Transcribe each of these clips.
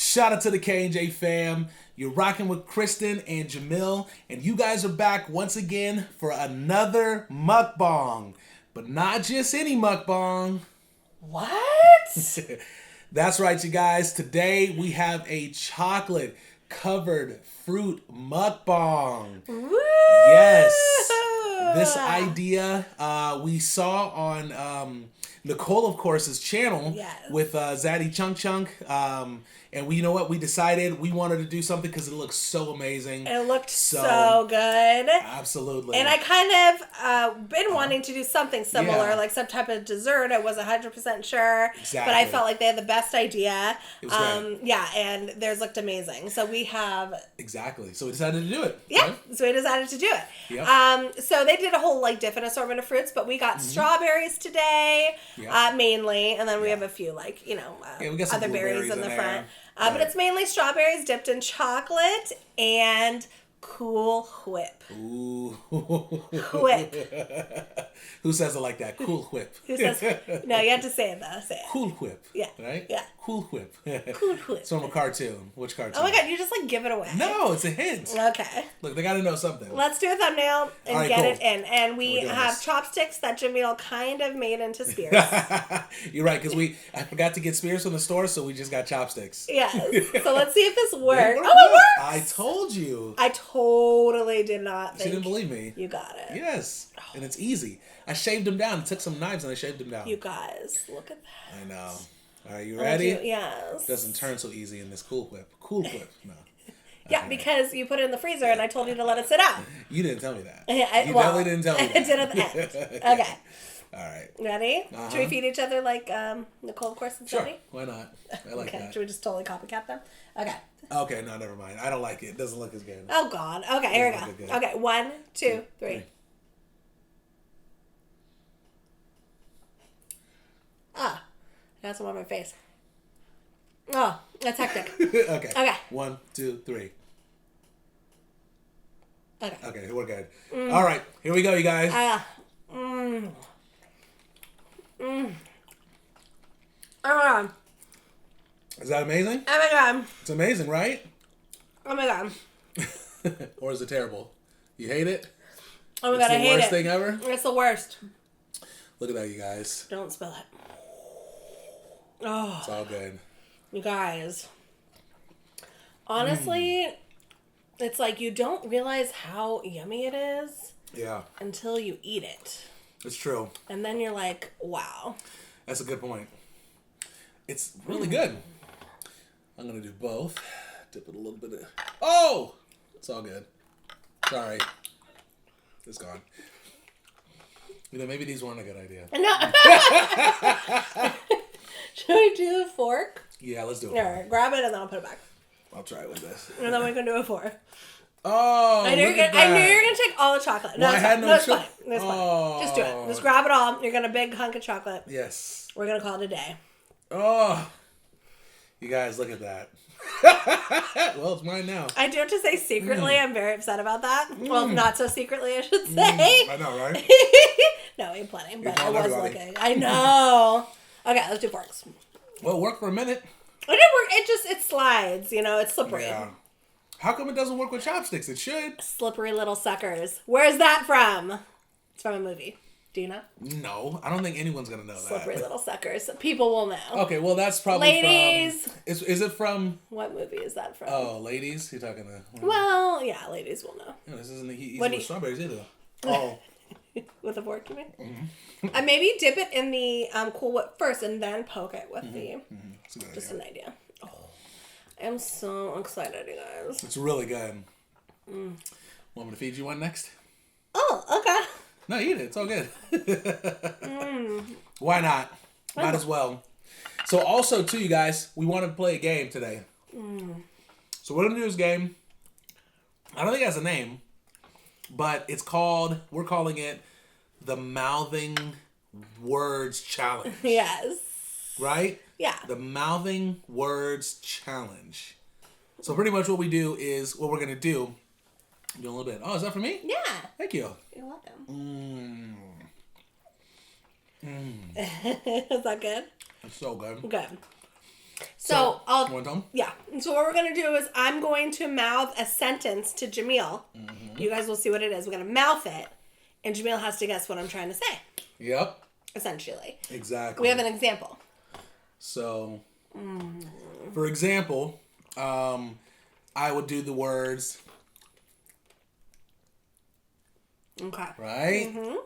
Shout out to the K&J Fam. You're rocking with Kristin and Jamil, and you guys are back once again for another mukbang. But not just any mukbang. What? That's right, you guys. Today we have a chocolate-covered fruit mukbang. Woo! Yes. This idea we saw on Nicole, of course's channel with Zaddy Chunk Chunk. And you know what? We decided we wanted to do something because it looks so amazing. It looked so good. Absolutely. And I kind of been wanting to do something similar, like some type of dessert. I wasn't 100% sure. Exactly. But I felt like they had the best idea. It was great. Yeah, and theirs looked amazing. So we have... Exactly. So we decided to do it. Yeah, right? So we decided to do it. Yep. So they did a whole different assortment of fruits, but we got strawberries today, mainly. And then we have a few we got some other berries in the front. Right. But it's mainly strawberries dipped in chocolate and Cool Whip. Ooh. Whip. Who says it like that? Cool Whip. Who says... No, you have to say it, though. Say it. Cool Whip. Yeah. Right? Yeah. Cool Whip. Cool Whip. It's from a cartoon. Which cartoon? Oh my God, you just give it away. No, it's a hint. Okay. Look, they got to know something. Let's do a thumbnail and get it in. And we have this. Chopsticks that Jamil kind of made into spears. You're right, because I forgot to get spears from the store, so we just got chopsticks. Yes. So let's see if this works. Oh, it works! I told you. I totally did not think She didn't believe me. You got it. Yes. And it's easy. I shaved them down. I took some knives and I shaved them down. You guys, look at that. I know. Are you ready? Yes. Doesn't turn so easy in this Cool Whip. Cool Whip. No. Yeah, because you put it in the freezer and I told you to let it sit out. You didn't tell me that. You definitely didn't tell me that. I did at the end. Okay. All right. Ready? Should we feed each other like Nicole, of course, and Sure. Zaddy? Why not? I like that. Should we just totally copycat them? Okay. Okay, no, never mind. I don't like it. It doesn't look as good. Oh, God. Okay, here we go. Okay, 1, 2, 3. Ah, I got some on my face. Oh, that's hectic. Okay. Okay. 1, 2, 3. Okay. Okay, we're good. All right, here we go, you guys. Oh my God. Is that amazing? Oh my God. It's amazing, right? Oh my God. Or is it terrible? You hate it? Oh my God, I hate it. It's the worst thing ever? It's the worst. Look at that, you guys. Don't spill it. Oh. It's all good. You guys. Honestly, it's like you don't realize how yummy it is. Yeah. Until you eat it. It's true. And then you're like, wow. That's a good point. It's really good. I'm going to do both. Dip it a little bit. Oh! It's all good. Sorry. It's gone. You know, maybe these weren't a good idea. No. Should we do a fork? Yeah, let's do it. All right, grab it and then I'll put it back. I'll try it with this. And then we can do a fork. Oh, I knew you're gonna take all the chocolate. No, well, I had no it's fine. It's fine. Just do it. Just grab it all. You're gonna big hunk of chocolate. Yes. We're gonna call it a day. Oh, you guys, look at that. Well, it's mine now. I do have to say, secretly, I'm very upset about that. Well, not so secretly, I should say. I know, right? No, ain't plenty, but I was looking. I know. Okay, let's do forks. Well, it worked for a minute. It did work. It slides. It's slippery. Yeah. How come it doesn't work with chopsticks? It should. Slippery little suckers. Where's that from? It's from a movie. Do you know? No, I don't think anyone's gonna know that. Slippery little suckers. People will know. Okay, well that's probably Ladies. from... Is it from... What movie is that from? Oh, Ladies? You're talking to... Well, yeah, ladies will know. No, this isn't easy with strawberries either. Oh. With a fork, you mean? Mm-hmm. Maybe dip it in the Cool Whip first and then poke it with the... Mm-hmm. Just an idea. Oh, I'm so excited, you guys. It's really good. Want me to feed you one next? Oh, okay. No, eat it. It's all good. Why not? Might as well. So also, too, you guys, we want to play a game today. So we're going to do this game. I don't think it has a name, but we're calling it the Mouthing Words Challenge. Yes. Right? Yeah. The Mouthing Words Challenge. So pretty much what we're going to do, do a little bit. Oh, is that for me? Yeah. Thank you. You're welcome. Is that good? It's so good. Good. So I'll. You want to tell 'em? Yeah. So what we're gonna do is I'm going to mouth a sentence to Jamil. Mm-hmm. You guys will see what it is. We're gonna mouth it, and Jamil has to guess what I'm trying to say. Yep. Essentially. Exactly. We have an example. So, for example, I would do the words. Okay. Right? Mm-hmm.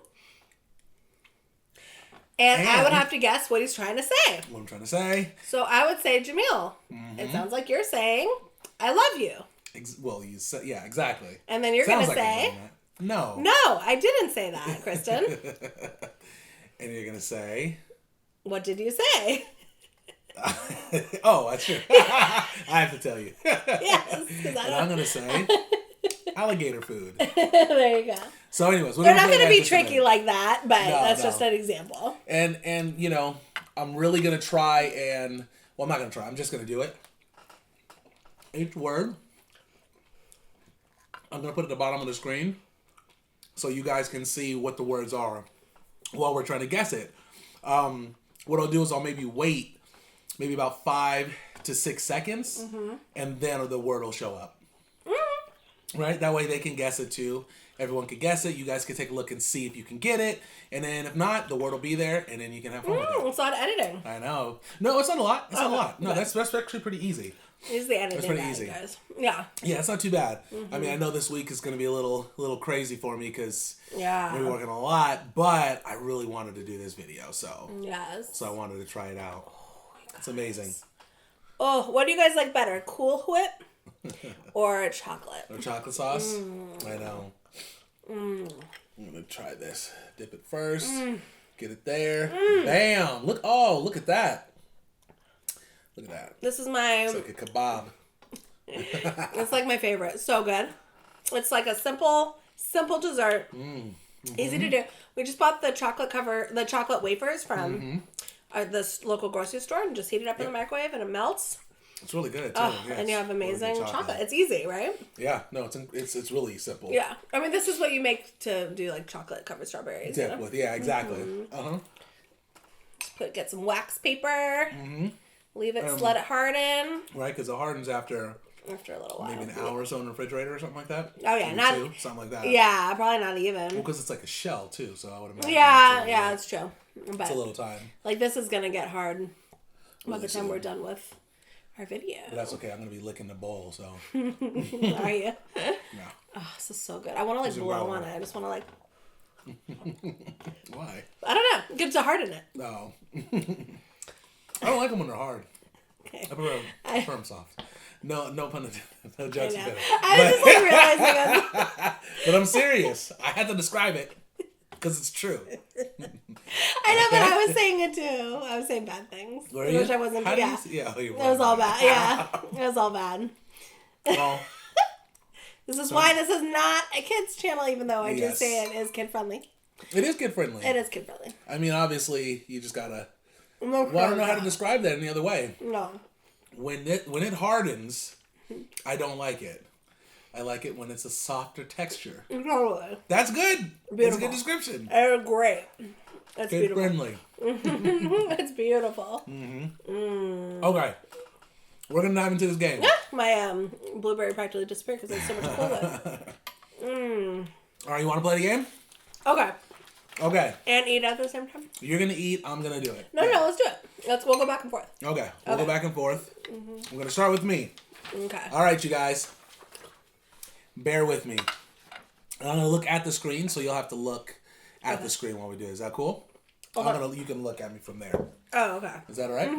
And I would have to guess what he's trying to say. What I'm trying to say. So I would say, Jamil, it sounds like you're saying, I love you. Well, you said, yeah, exactly. And then you're going to like say, no. No, I didn't say that, Kristin. And you're going to say, what did you say? oh, that's true. I have to tell you. Yes. And I'm going to say, alligator food. There you go. So anyways, they're not going to be tricky like that, but that's just an example. And you know, I'm really going to try and, well, I'm not going to try. I'm just going to do it. Each word, I'm going to put it at the bottom of the screen so you guys can see what the words are while we're trying to guess it. What I'll do is I'll maybe wait maybe about 5 to 6 seconds, and then the word will show up. Right? That way they can guess it too. Everyone can guess it. You guys can take a look and see if you can get it. And then if not, the word will be there, and then you can have fun with it. It's a lot of editing. I know. No, it's not a lot. It's not a lot. No, that's actually pretty easy. It's the editing. It's pretty easy, guys. Yeah. Yeah, it's not too bad. I mean, I know this week is going to be a little crazy for me because we're working a lot, but I really wanted to do this video, so I wanted to try it out. Oh, it's amazing. Oh, what do you guys like better, Cool Whip or chocolate? Or chocolate sauce? I know. I'm gonna try this. Dip it first. Get it there. Bam! Look! Oh, look at that! Look at that. This is my. It's like a kebab. It's like my favorite. So good. It's like a simple dessert. Easy to do. We just bought the chocolate wafers from this local grocery store and just heat it up in the microwave and it melts. It's really good too. Oh, and you have amazing chocolate. It's easy, right? Yeah, no, it's really simple. Yeah, I mean this is what you make to do like chocolate covered strawberries. Dip with, yeah, exactly. Just get some wax paper. Leave it, let it harden. Right, because it hardens after a little while. Maybe an hour or so in the refrigerator or something like that. Oh yeah, maybe 2, something like that. Yeah, probably not even. Well, because it's like a shell too, so I would imagine. Yeah, that's true. But it's a little time. Like this is gonna get hard by the time we're done with our video. But that's okay. I'm gonna be licking the bowl, so. Are you? No. Oh, this is so good. I want to like blow on it. I just want to like. Why? I don't know. Get to harden it. No. I don't like them when they're hard. Okay. I prefer firm soft. No pun intended. No jokes intended. I was just like realizing But I'm serious. I had to describe it because it's true. I know, but I was saying it too. I was saying bad things. Were you? Which I wasn't. How Yeah. you It was all bad. Yeah. It was all bad. Well, this is why this is not a kid's channel, even though I do say it is kid friendly. It is kid friendly. It is kid friendly. I mean, obviously, you just gotta. No, well, I don't know how to describe that any other way. No. When it hardens, I don't like it. I like it when it's a softer texture. Totally. That's good. Beautiful. That's a good description. It's great. It's kid beautiful. friendly. It's beautiful. Okay. We're gonna dive into this game. My blueberry practically disappeared because there's so much cola. All right, you want to play the game? Okay. Okay. And eat at the same time? You're gonna eat. I'm gonna do it. No, let's do it. We'll go back and forth. Okay. We'll go back and forth. I'm gonna start with me. Okay. All right, you guys. Bear with me. I'm gonna look at the screen, so you'll have to look at the screen while we do it. Is that cool? Okay. You can look at me from there. Oh, okay. Is that all right?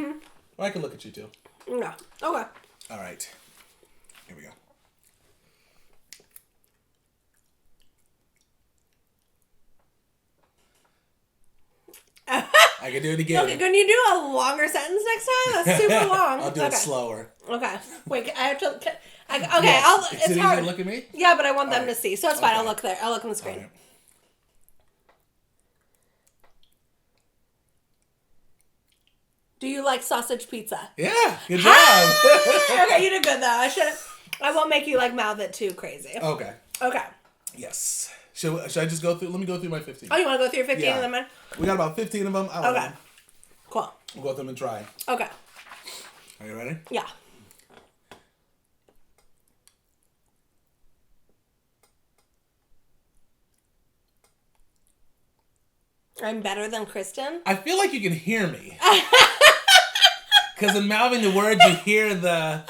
Or I can look at you too. No. Okay. All right. Here we go. I can do it again. Okay, can you do a longer sentence next time? That's super long. I'll do it slower. Okay. Wait, I have to. Okay, yes. It's easy hard. to look at me? Yeah, but I want them to see, so it's fine. I'll look there. I'll look on the screen. Right. Do you like sausage pizza? Yeah, good job. Okay, you did good though. I won't make you like mouth it too crazy. Okay. Okay. Yes. Should I just go through? Let me go through my 15. Oh, you want to go through your 15 Yeah. of them? We got about 15 of them. I don't know. Cool. We'll go through them and try. Okay. Are you ready? Yeah. I'm better than Kristin? I feel like you can hear me. Because in mouthing the words, you hear the...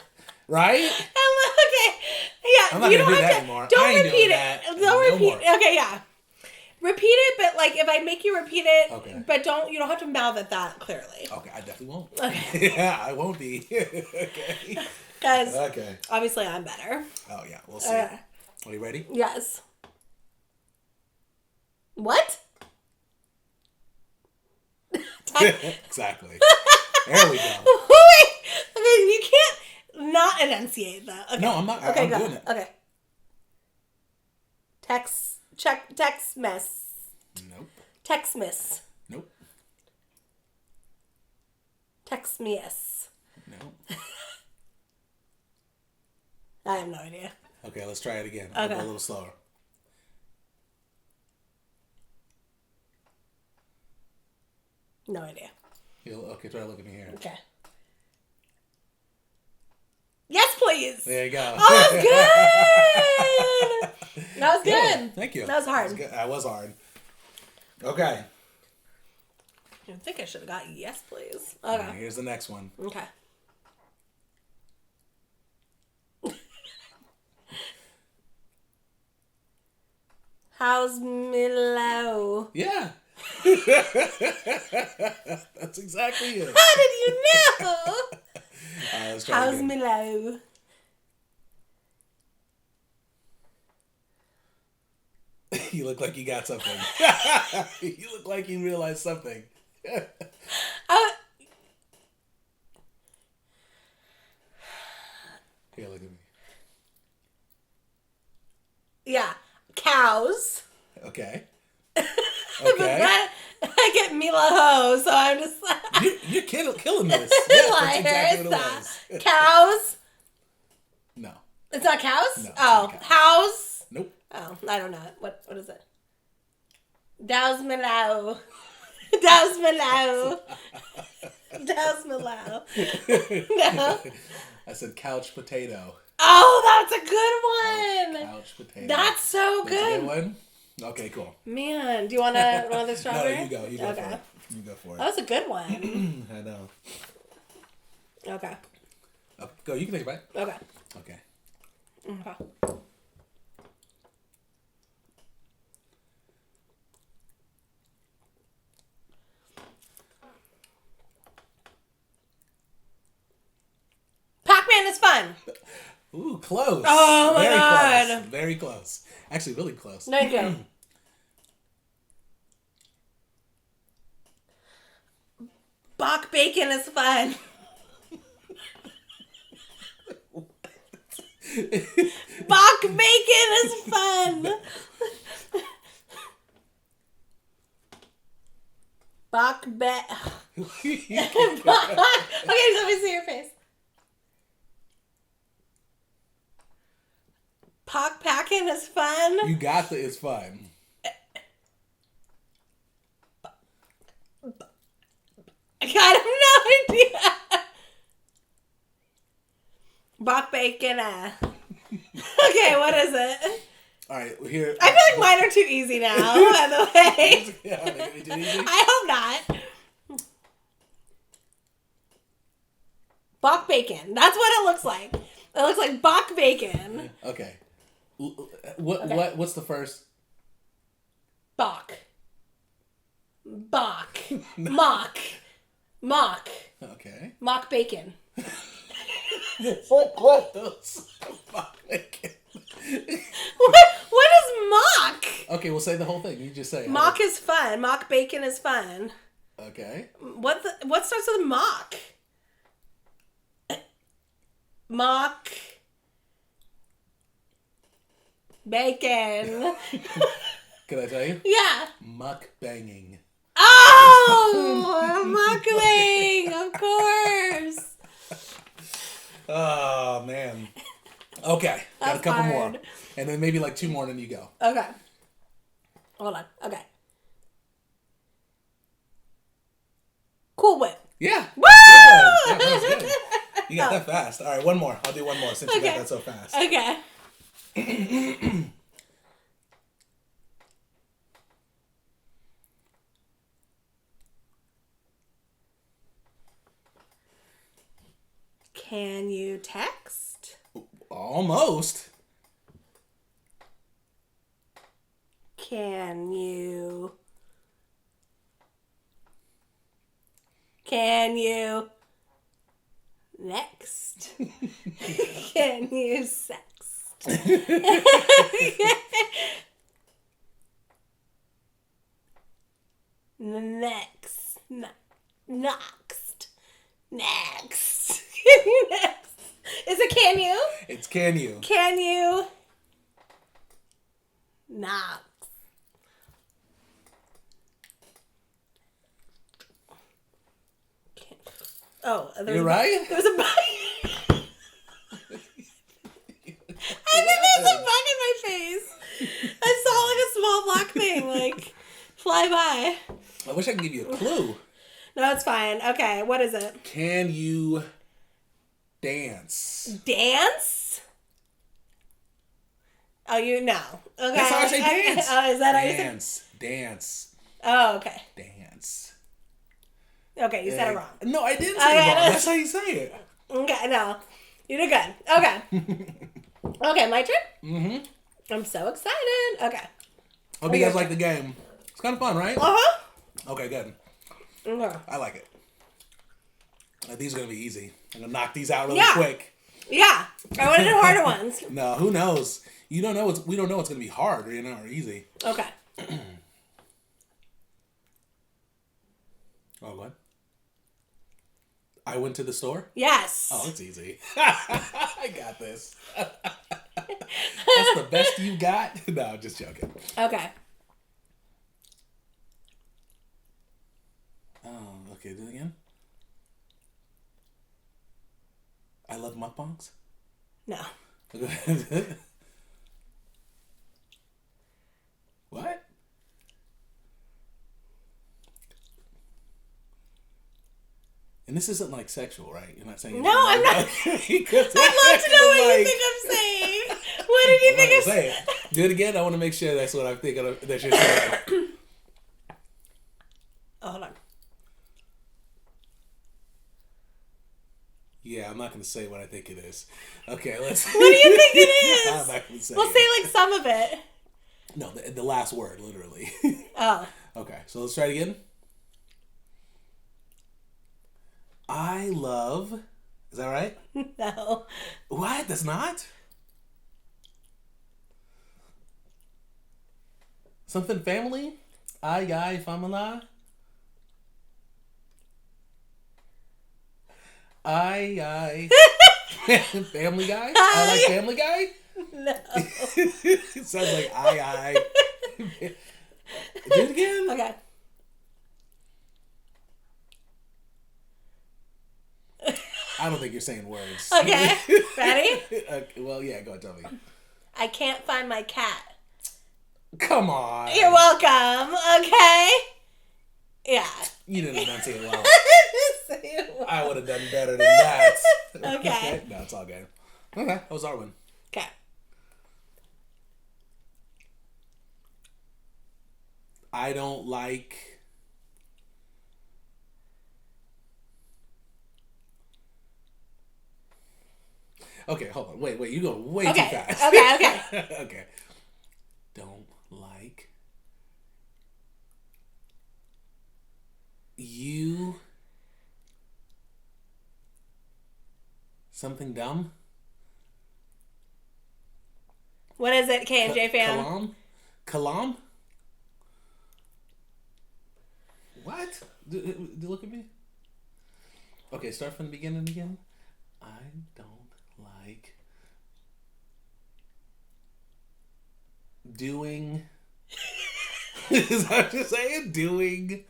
Right? Okay. Yeah. I'm not going to do that anymore. Don't repeat it. Don't repeat it. Okay, yeah. Repeat it, but like if I make you repeat it, okay. But you don't have to mouth it that clearly. Okay, I definitely won't. Okay. Yeah, I won't be. Okay. Because okay. Obviously I'm better. Oh yeah, we'll see. Are you ready? Yes. What? Exactly. There we go. Wait. Okay, you can't not enunciate that. Okay. No, I'm not. Okay, I'm go. doing it. Okay. Text miss. Nope. Text miss. Nope. Text miss. Nope. I have no idea. Okay, let's try it again. Okay. I'll go a little slower. No idea. Okay, try to look at me here. Okay. Yes, please. There you go. Oh, that's good. That was good. Yeah, thank you. That was hard. That was hard. Okay. I think I should have got yes, please. Okay. Right, here's the next one. Okay. How's Milo? Yeah. That's exactly it. How did you know? Let's try How's it again. Milo? You look like you got something. You look like you realized something. Here, look at me. yeah. Cows. Okay. But Okay. I get Mila Ho, so I'm just like... You're killing this. Yeah, that's exactly what it was. Cows. No. It's not cows? No, it's oh. not cows. House? Nope. Oh, I don't know. What is it? Dows Milo. Dows Milo. Dows Milo. No. I said couch potato. Oh, that's a good one. Couch potato. That's so That's good. a good one? Okay, cool. Man, do you want another strawberry? No, you go. You go Okay. for it. You go for it. That was a good one. I know. Okay. Go. You can take a bite. Okay. Okay. Okay. Pac-Man is fun. Ooh, close. Oh my Very God. Close. Very close. Actually, really close. Thank you. Bach bacon is fun. Bach bacon is fun. Bach Okay, let me see your face. Bach packing is fun. You got the. It's fun. I have no idea. Bach bacon. Okay, what is it? All right, here. I feel like mine are too easy now, by the way. Yeah, they're gonna be too easy. I hope not. Bach bacon. That's what it looks like. It looks like Bach bacon. Okay. What's the first? Bach. Bach. Mock. Mock. Okay. Mock bacon. So close. What is mock? Okay, we'll say the whole thing. You just say it. Mock is fun. Mock bacon is fun. Okay. What starts with mock? Mock bacon. Can I tell you? Yeah. Mukbanging. Oh, mukbang, of course. Oh man. Okay, got That's a couple hard. more, and then maybe like two more, and then you go. Okay. Hold on. Okay. Cool Whip. Yeah. Woo! Good. Yeah, that was good. You got that fast. All right, one more. I'll do one more since you got that so fast. Okay. Can you text? Almost. Can you next? Can you sext? Next. Next. Is it can you? It's can you. Can you knock? Oh, you're right? There was a bug. I think there's a bug in my face. I saw like a small black thing like fly by. I wish I could give you a clue. No, it's fine. Okay, what is it? Can you dance? Dance? Oh, you know. Okay. That's how I say dance. Oh, is that how you say? Dance. Oh, okay. Dance. Okay, you said it wrong. No, I didn't say it wrong. That's how you say it. Okay, no. You did good. Okay. Okay, my turn? Mm-hmm. I'm so excited. Okay. Hope you guys like the game. It's kind of fun, right? Uh-huh. Okay, good. Okay. I like it. These are going to be easy. I'm going to knock these out really quick. Yeah. I want to do harder ones. No, who knows? We don't know what's going to be hard, or easy. Okay. Oh, what? I went to the store? Yes. Oh, it's easy. I got this. That's the best you got? No, just joking. Okay. Oh, okay, do it again. I love mukbangs? No. What? And this isn't like sexual, right? You're not saying. No, I'm not. I'd love to know what you think I'm saying. What did you think I'm saying? Do it again. I want to make sure that's what I'm thinking of, that you're saying. Oh, hold on. Yeah, I'm not going to say what I think it is. Okay, let's. What do you think it is? I'm not going to say. We'll say like some of it. No, the last word, literally. Oh. Okay, so let's try it again. I love. Is that right? No. What? That's not? Something family? Ay, family? Ay. Family Guy? I like Family Guy? No. It sounds like ay. Do it again? Okay. I don't think you're saying words. Okay. Ready? Okay, well, yeah, go ahead, tell me. I can't find my cat. Come on. You're welcome. Okay. Yeah. You didn't enunciate well. Say it well. I would have done better than that. Okay. No, it's all good. Okay, that was our one. Okay. I don't like. Okay, hold on. Wait. You go way too fast. Okay. Okay. Don't like. You. Something dumb? What is it, K&J Fam? Kalam? What? Do look at me. Okay, start from the beginning again. I don't like doing. Is that what you're saying? Doing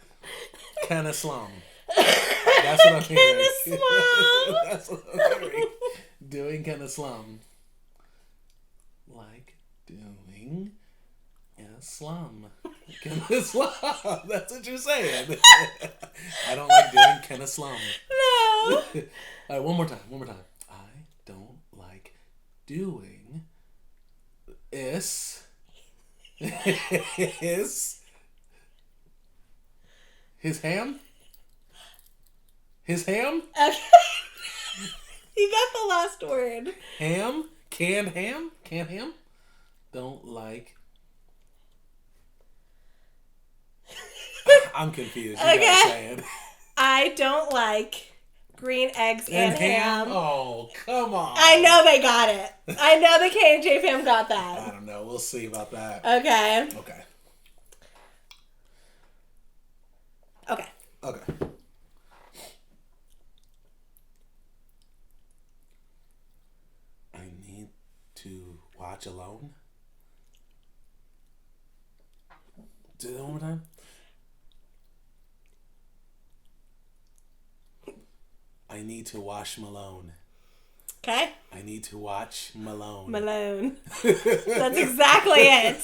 kind of slum. That's what I'm hearing. Kinda slum. That's what I'm hearing. Doing kind of slum. Like doing in a slum. Kind of slum. That's what you're saying. I don't like doing kind of slum. No. All right, one more time. I don't like doing is his ham. His ham? Okay. You got the last word. Ham? Canned ham? Canned ham? Don't like. I'm confused. You gotta say it. I don't like green eggs and ham. Oh, come on. I know they got it. I know the K&J Fam got that. I don't know. We'll see about that. Okay. I need to watch alone. Do that one more time. I need to watch Malone. Okay. I need to watch Malone. Malone. That's exactly it.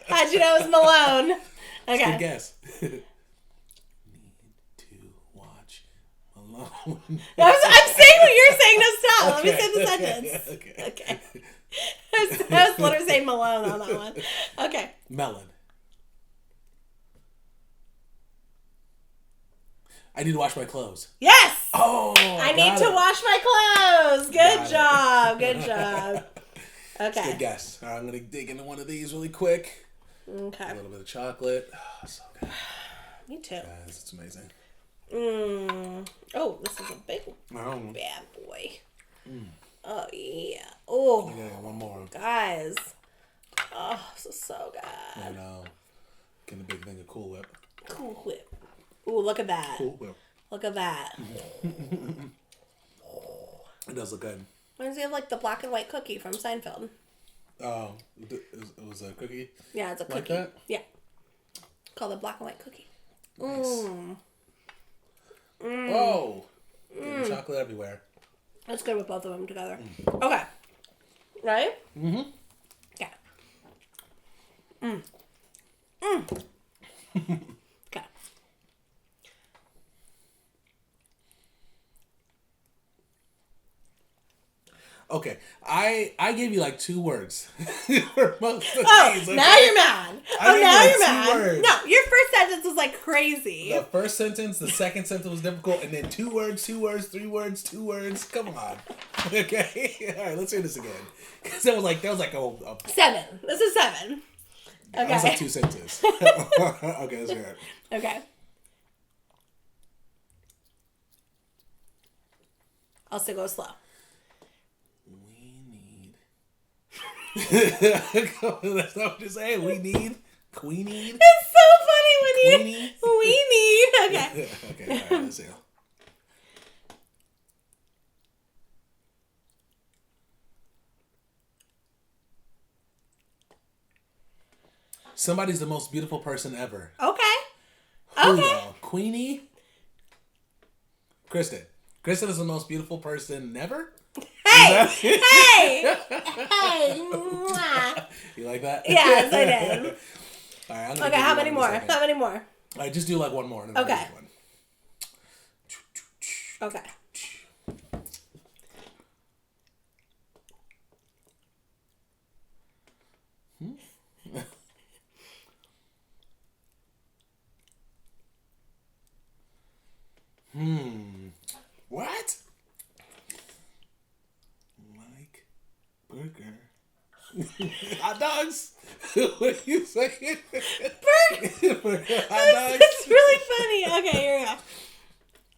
How'd you know it was Malone? Okay. Good guess. Need to watch Malone. I'm saying what you're saying. No, stop. Okay. Let me say the sentence. Okay. I was literally saying Malone on that one. Okay. Melon. I need to wash my clothes. Yes. Oh, I need to wash my clothes. Good job. Good job. Okay. Good guess. All right, I'm going to dig into one of these really quick. Okay. A little bit of chocolate. Oh, so good. Me too. Guys, it's amazing. Oh, this is a big Oh. bad boy. Oh, yeah. Oh. I got one more. Guys. Oh, this is so good. And getting a big thing of Cool Whip. Cool Whip. Ooh, look at that. Cool Whip. Look at that. It does look good. Reminds me of like the black and white cookie from Seinfeld. Oh, it was a cookie? Yeah, it's a cookie. Like that? Yeah. Called a black and white cookie. Nice. Oh! Getting chocolate everywhere. That's good with both of them together. Okay. Right? Mm-hmm. Yeah. Okay. Okay, I gave you like 2 words for most of these. Okay? Now you're mad. Now you're mad. 2 words. No, your first sentence was like crazy. The first sentence, the second sentence was difficult, and then 2 words, 3 words, 2 words. Come on. Okay, all right, let's hear this again. Because that was like a 7. This is 7. Okay. That was like 2 sentences. Okay, let's hear it. Okay. I'll still go slow. That's not what you're saying. We need. It's so funny when Queenie? we need. Okay. Okay, all right, let's see. Somebody's the most beautiful person ever. Okay. Who though? Queenie? Kristin. Kristin is the most beautiful person ever? Hey! Hey! Mwah. You like that? Yes, I did. All right, Okay, how many more? How many more? All right, just do like one more. And then Okay. I'll do one. Okay. What? Like burger. Hot dogs? What are you saying? Burger. Hot dogs? It's really funny. Okay, here we go.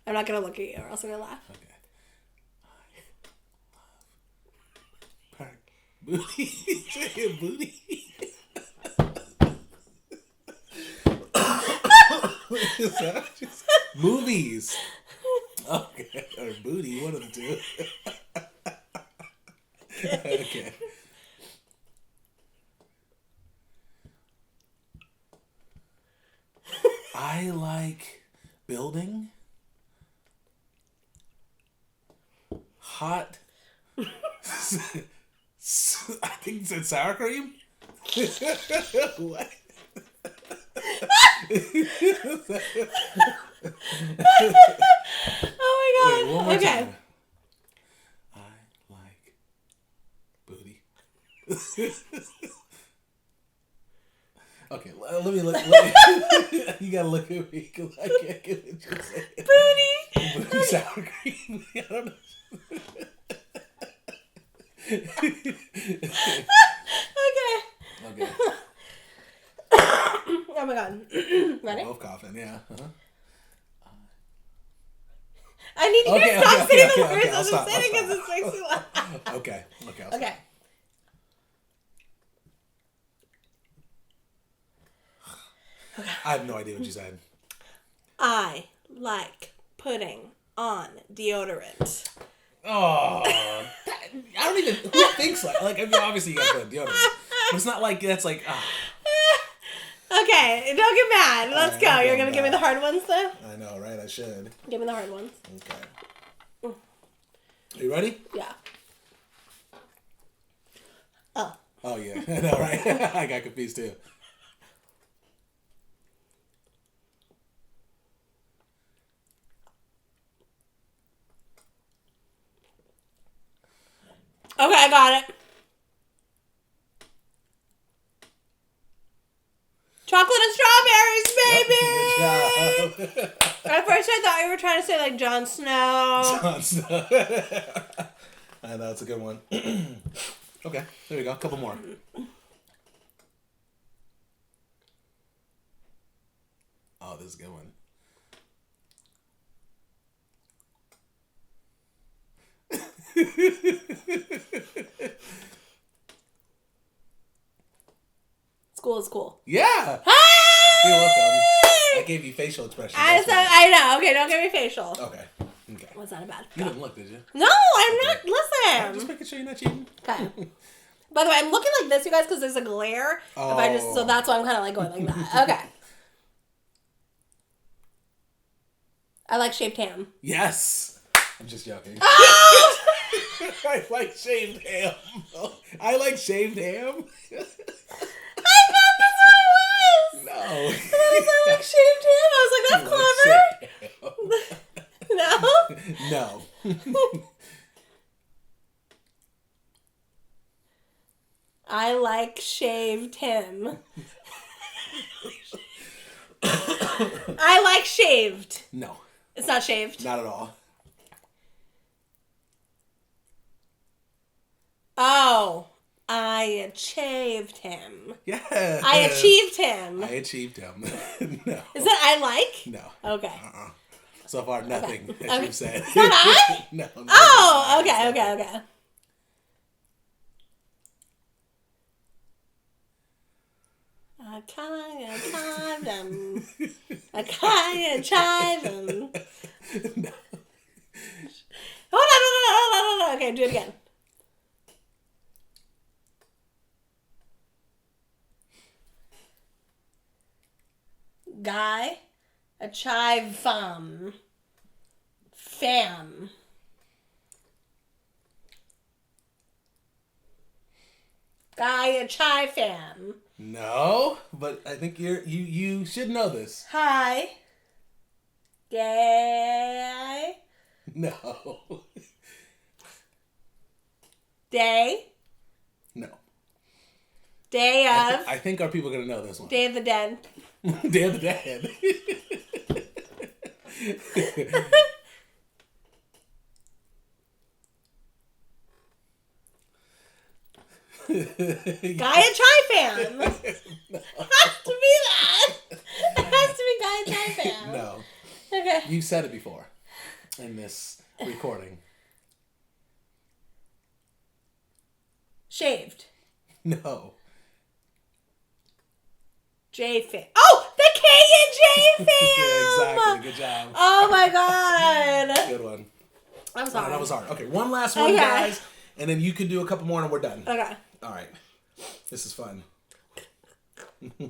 I'm not going to look at you or else I'm going to laugh. Okay. I love booty. Chicken booty. Is that what you said? Movies. Okay. Or booty, one of the two. Okay. I like building hot. I think it's sour cream. What? Oh my god. Wait, one more time. I like booty. Okay, let me look. You gotta look at me because I can't get what you're saying. Booty sour cream. I don't know. Okay. Oh my god. Ready? Both coughing, yeah. Uh-huh. I need you to stop saying the words as I'm saying because it makes me laugh. Okay. Okay. I have no idea what you said. I like putting on deodorant. Oh, I don't even. Who thinks like? I mean, obviously you gotta put on deodorant, but it's not like that's like. Okay, don't get mad. Let's go. You're gonna give me the hard ones though? I know, right? I should. Give me the hard ones. Okay. Are you ready? Yeah. Oh yeah, I know, right? I got confused too. Okay, I got it. Chocolate and strawberries, baby! Good job. At first I thought you were trying to say like Jon Snow. Jon Snow. I know, it's a good one. Okay, there we go. A couple more. Oh, this is a good one. School is cool. Yeah. Hey! You're welcome. I gave you facial expressions. I know. Okay, don't give me facial. Okay. Was that a bad? You didn't look, did you? No, I'm not. Listen. Just making sure you're not cheating. Okay. By the way, I'm looking like this, you guys, because there's a glare. Oh. So that's why I'm kind of like going like that. Okay. I like shaved ham. Yes. I'm just joking. Oh! I like shaved ham. I like shaved ham. I thought that's what it was. No. I thought I like shaved ham. I was like, that's clever. No? No. I like shaved him. I like shaved. No. It's not shaved. Not at all. Oh. I achieved him. Yeah. I achieved him. I achieved him. No. Is that I like? No. Okay. So far, nothing that you've said. Is that I? No. Oh, okay. I chive them. I chive them. No. Hold on. Okay, do it again. Guy, a chive fam. Guy, a chive fam. No, but I think you should know this. Hi. Gay. No. Day. No. Day of. I think our people are gonna know this one. Day of the Dead. Day of the Dead. Guy and Chai Fam. No. It has to be that. It has to be Guy and Chai Fam. No. Okay. You said it before in this recording. Shaved. No. J Fam. Oh, the K&J Fam. Yeah, exactly. Good job. Oh my god. Good one. I'm sorry. That was hard. Okay, one last one, guys, and then you can do a couple more, and we're done. Okay. All right. This is fun. All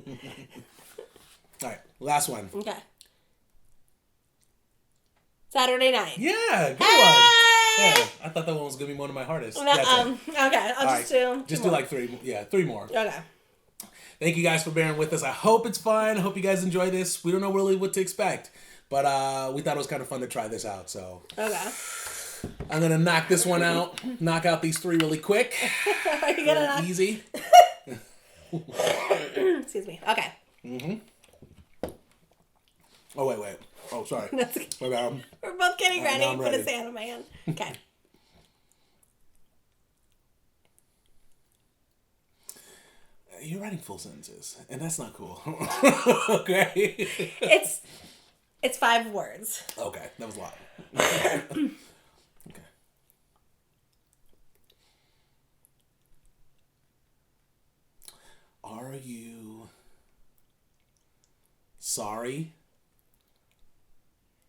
right, last one. Okay. Saturday night. Yeah, good one. Yeah, I thought that one was gonna be one of my hardest. No, okay, I'll just do like three. Yeah, three more. Okay. Thank you guys for bearing with us. I hope it's fun. I hope you guys enjoy this. We don't know really what to expect. But we thought it was kind of fun to try this out. So Okay. I'm gonna knock this one out. Knock out these 3 really quick. Are you gonna knock? Easy. Excuse me. Okay. Oh wait. Oh sorry. That's okay. My bad. We're both getting ready. I'm Put ready. his hand on my hand. Okay. You're writing full sentences, and that's not cool. Okay. It's 5 words. Okay, that was a lot. Okay. Are you sorry?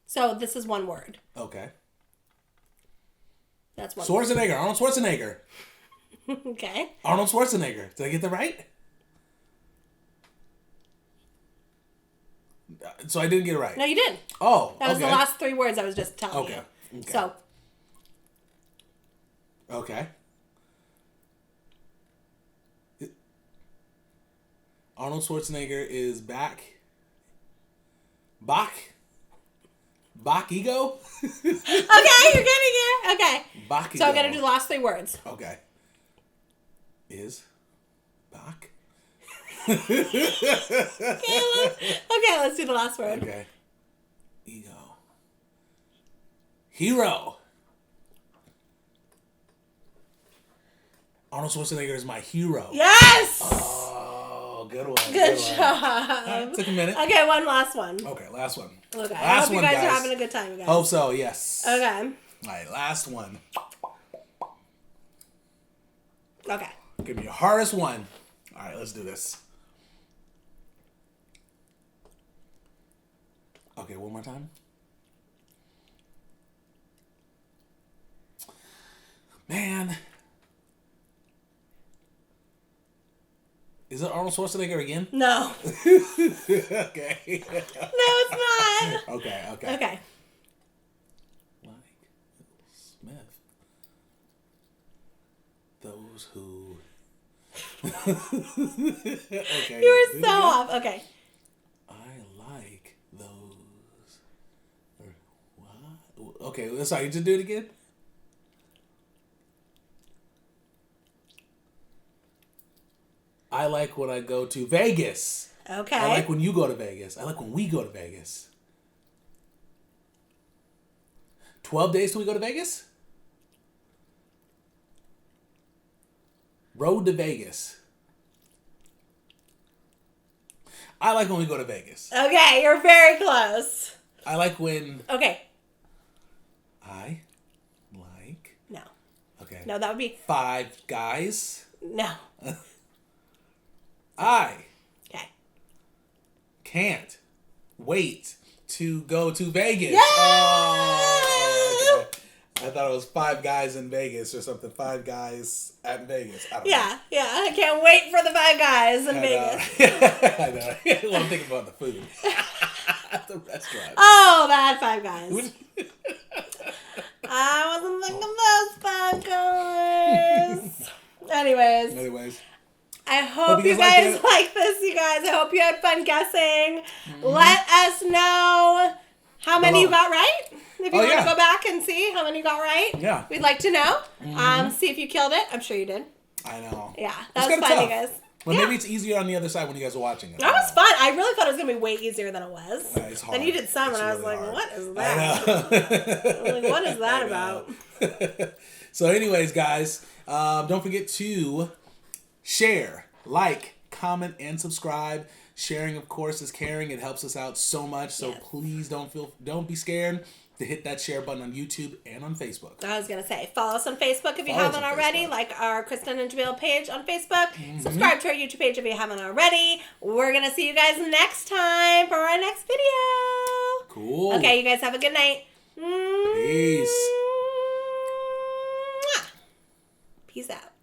So this is 1 word. Okay. That's 1 Schwarzenegger. Arnold Schwarzenegger. word. Okay. Arnold Schwarzenegger. Did I get that right? So I didn't get it right. No, you did. Oh, That was okay. the last 3 words I was just telling you. Okay. So, Okay. Arnold Schwarzenegger is back. Bach ego? okay, you're getting it. Okay. Bach ego. So I'm going to do the last 3 words. Okay. Is Bach? Okay, let's do the last word. Okay. Ego. Hero. Arnold Schwarzenegger is my hero. Yes! Oh, good one. Good one. job. Took a minute. Okay, one last one. Okay, last one. Okay, I Last hope you one, guys are guys. having a good time, you guys. Hope so, yes. Okay. All right, last one. Okay. Give me your hardest one. All right, let's do this. Okay, one more time. Man. Is it Arnold Schwarzenegger again? No. Okay. No, it's not. Okay. Okay. Like Smith. Those who. Okay. You were so off. Okay. I like those. What? Okay, sorry, just do it again. I like when I go to Vegas. Okay. I like when you go to Vegas. I like when we go to Vegas. 12 days till we go to Vegas? Road to Vegas. I like when we go to Vegas. Okay, you're very close. I like when Okay. I like. No. Okay. No, that would be 5 guys. no. I Okay. can't wait to go to Vegas. Yeah! Oh, okay. I thought it was 5 guys in Vegas or something. 5 guys at Vegas. I don't know. Yeah. I can't wait for the 5 guys in Vegas. I know. Well, I'm thinking about the food at the restaurant. Oh, that 5 guys. I wasn't thinking those 5 guys. Anyways. I hope you guys like this, you guys. I hope you had fun guessing. Mm-hmm. Let us know how many you got right. If you want to go back and see how many you got right. Yeah. We'd like to know. See if you killed it. I'm sure you did. I know. Yeah. That was fun, you guys. Well, maybe it's easier on the other side when you guys are watching it. That was fun. I really thought it was going to be way easier than it was. It's hard. And you did some, and I was really like, hard. what is that? I know. I'm like, what is that about? So anyways, guys, don't forget to share, like, comment, and subscribe. Sharing, of course, is caring. It helps us out so much. So please don't be scared to hit that share button on YouTube and on Facebook. I was going to say, follow us on Facebook if you haven't already. Like our Kristin and Jamil page on Facebook. Subscribe to our YouTube page if you haven't already. We're going to see you guys next time for our next video. Cool. Okay, you guys have a good night. Peace. Peace out.